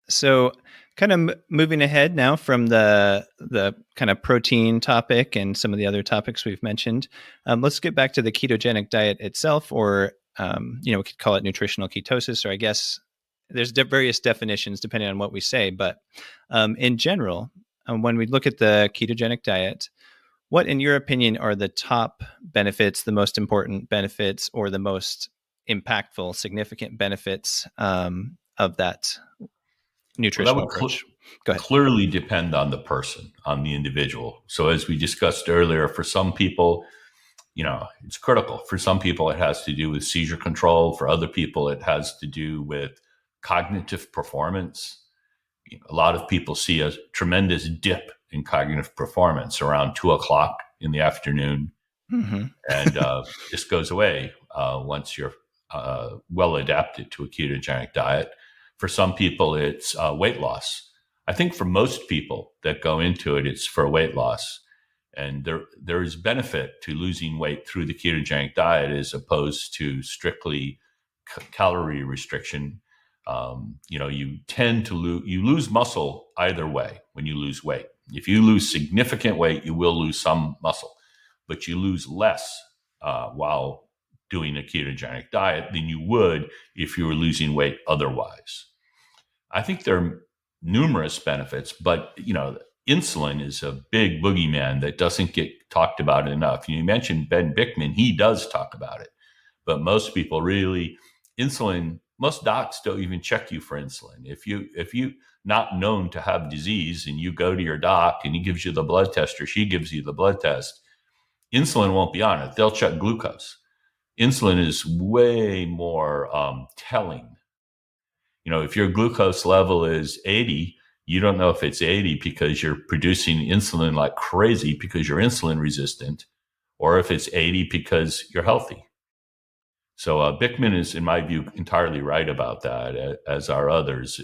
So, kind of moving ahead now from the kind of protein topic and some of the other topics we've mentioned, let's get back to the ketogenic diet itself, or we could call it nutritional ketosis, or I guess there's various definitions depending on what we say. But in general, when we look at the ketogenic diet, what, in your opinion, are the top benefits, the most important benefits, or the most impactful, significant benefits of that Well, that nutritional would approach? Go ahead. clearly depend on the person, on the individual. So as we discussed earlier, for some people, it's critical. For some people, it has to do with seizure control. For other people, it has to do with cognitive performance. A lot of people see a tremendous dip in cognitive performance around 2:00 in the afternoon. Mm-hmm. And this goes away once you're well adapted to a ketogenic diet. For some people, it's weight loss. I think for most people that go into it, it's for weight loss. And there is benefit to losing weight through the ketogenic diet as opposed to strictly calorie restriction. You tend to lose muscle either way when you lose weight. If you lose significant weight, you will lose some muscle, but you lose less while doing a ketogenic diet than you would if you were losing weight otherwise. I think there are numerous benefits, but insulin is a big boogeyman that doesn't get talked about enough. You mentioned Ben Bickman, he does talk about it, but most people most docs don't even check you for insulin. If you not known to have disease and you go to your doc and he gives you the blood test or she gives you the blood test, insulin won't be on it. They'll check glucose. Insulin is way more telling. If your glucose level is 80, you don't know if it's 80 because you're producing insulin like crazy because you're insulin resistant, or if it's 80 because you're healthy. So Bickman is, in my view, entirely right about that, as are others.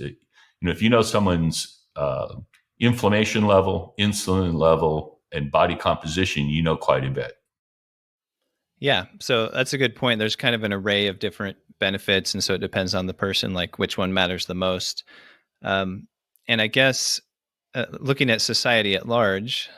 If you know someone's inflammation level, insulin level, and body composition, you know quite a bit. Yeah, so that's a good point. There's kind of an array of different benefits, and so it depends on the person, like which one matters the most. And I guess looking at society at large,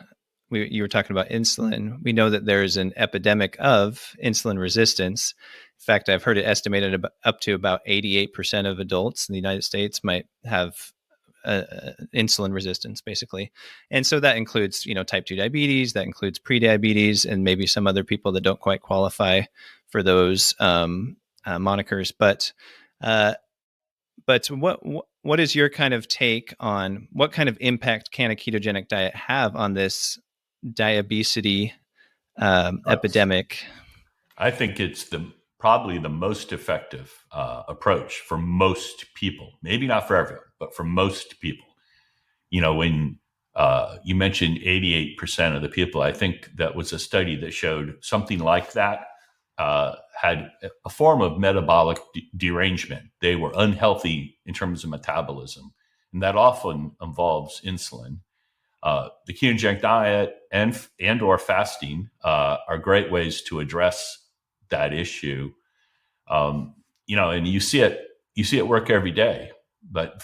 you were talking about insulin. We know that there is an epidemic of insulin resistance. In fact, I've heard it estimated up to about 88% of adults in the United States might have insulin resistance, basically. And so that includes, type 2 diabetes, that includes prediabetes, and maybe some other people that don't quite qualify for those monikers. But what is your kind of take on what kind of impact can a ketogenic diet have on this diabesity epidemic? I think it's probably the most effective approach for most people. Maybe not for everyone, but for most people. When you mentioned 88% of the people, I think that was a study that showed something like that had a form of metabolic derangement. They were unhealthy in terms of metabolism, and that often involves insulin. The ketogenic diet and or fasting are great ways to address that issue. And you see it work every day. But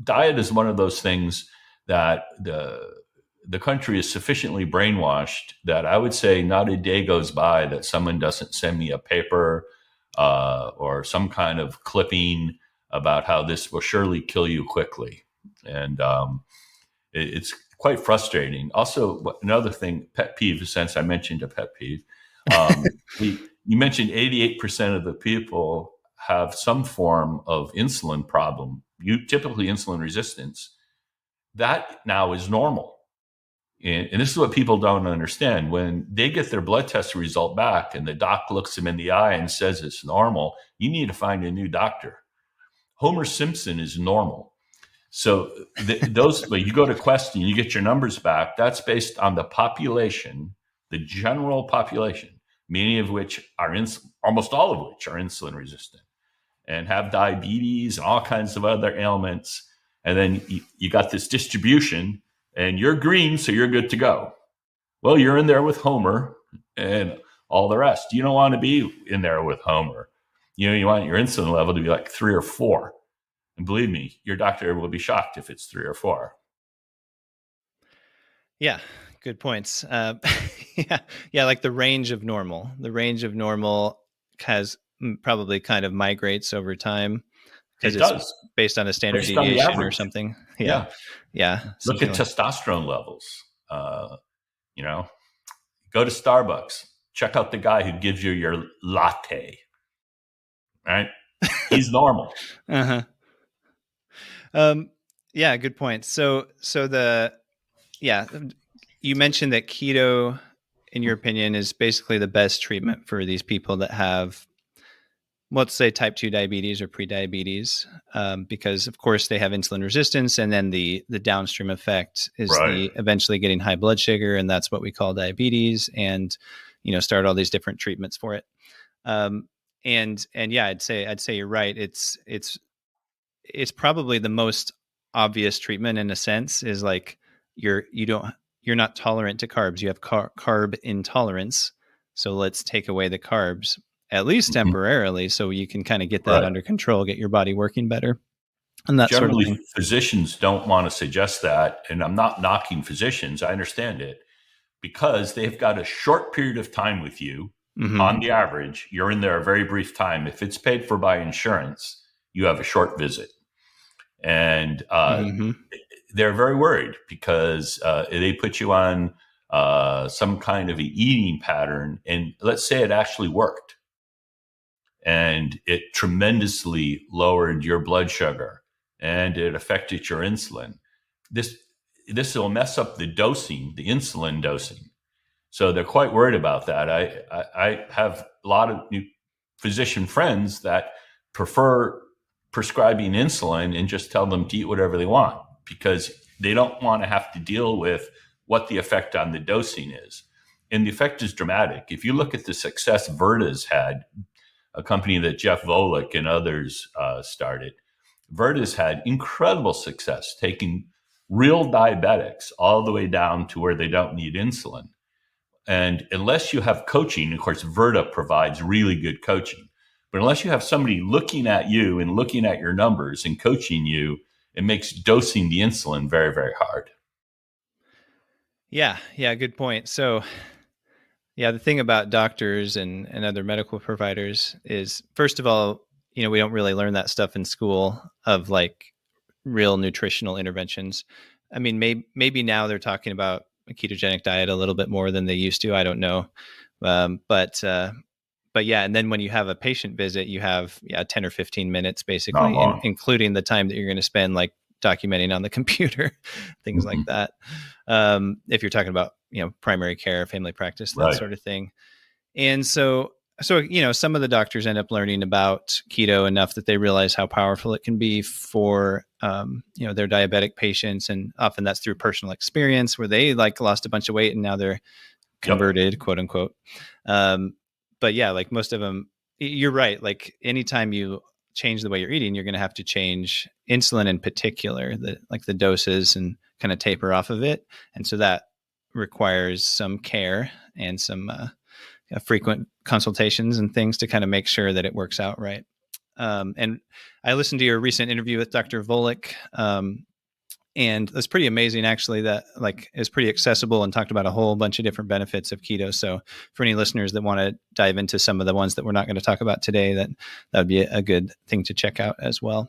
diet is one of those things that the country is sufficiently brainwashed that I would say not a day goes by that someone doesn't send me a paper or some kind of clipping about how this will surely kill you quickly. And it's quite frustrating. Also, another thing, pet peeve, since I mentioned a pet peeve, you mentioned 88% of the people have some form of insulin problem, typically insulin resistance. That now is normal. And this is what people don't understand. When they get their blood test result back and the doc looks them in the eye and says it's normal, you need to find a new doctor. Homer Simpson is normal. So when you go to Quest and you get your numbers back, that's based on the population, the general population, many of which are almost all of which are insulin resistant and have diabetes and all kinds of other ailments. And then you got this distribution and you're green, so you're good to go. Well, you're in there with Homer and all the rest. You don't want to be in there with Homer. You want your insulin level to be like 3 or 4. And believe me, your doctor will be shocked if it's 3 or 4. Yeah, good points. Yeah, like the range of normal. The range of normal has probably kind of migrates over time because It it's does, based on a standard based on the deviation or average. something. Yeah, Yeah. yeah, Look something at like. testosterone levels. Uh, you know, go to Starbucks. Check out the guy who gives you your latte. Right? He's normal. Uh-huh. Um, yeah, good point. Yeah, you mentioned that keto, in your opinion, is basically the best treatment for these people that have, let's say, type 2 diabetes or pre-diabetes, because of course they have insulin resistance, and then the downstream effect is Right. the eventually getting high blood sugar, and that's what we call diabetes, and start all these different treatments for it. Um, and yeah, I'd say you're right. It's probably the most obvious treatment in a sense, is like you're not tolerant to carbs. You have carb intolerance. So let's take away the carbs, at least Mhm. temporarily, so you can kind of get that Right. under control, get your body working better, and that sort of Generally, thing. physicians don't want to suggest that. And I'm not knocking physicians. I understand it, because they've got a short period of time with you. Hmm. On the average, you're in there a very brief time. If it's paid for by insurance, you have a short visit. And Hmm. they're very worried because they put you on some kind of an eating pattern. And let's say it actually worked and it tremendously lowered your blood sugar and it affected your insulin. This will mess up the dosing, the insulin dosing. So they're quite worried about that. I have a lot of new physician friends that prefer prescribing insulin and just tell them to eat whatever they want, because they don't want to have to deal with what the effect on the dosing is. And the effect is dramatic. If you look at the success Virta's had, a company that Jeff Volek and others started, Virta's had incredible success taking real diabetics all the way down to where they don't need insulin. And unless you have coaching, of course, Virta provides really good coaching. But unless you have somebody looking at you and looking at your numbers and coaching you, it makes dosing the insulin very, very hard. Yeah, good point. So yeah, the thing about doctors and other medical providers is, first of all, we don't really learn that stuff in school, of like real nutritional interventions. I mean, maybe now they're talking about a ketogenic diet a little bit more than they used to. I don't know. But yeah, and then when you have a patient visit, you have 10 or 15 minutes Not basically, long. including the time that you're going to spend like documenting on the computer, things like Mhm. that. If you're talking about, primary care, family practice, that Right. sort of thing. And so some of the doctors end up learning about keto enough that they realize how powerful it can be for their diabetic patients, and often that's through personal experience where they like lost a bunch of weight and now they're Yep. converted, quote unquote. But yeah, like most of them, you're right. Like anytime you change the way you're eating, you're going to have to change insulin in particular, the doses, and kind of taper off of it. And so that requires some care and some frequent consultations and things to kind of make sure that it works out right. And I listened to your recent interview with Dr. Volek, and it's pretty amazing, actually, that like is pretty accessible and talked about a whole bunch of different benefits of keto. So for any listeners that want to dive into some of the ones that we're not going to talk about today, that would be a good thing to check out as well.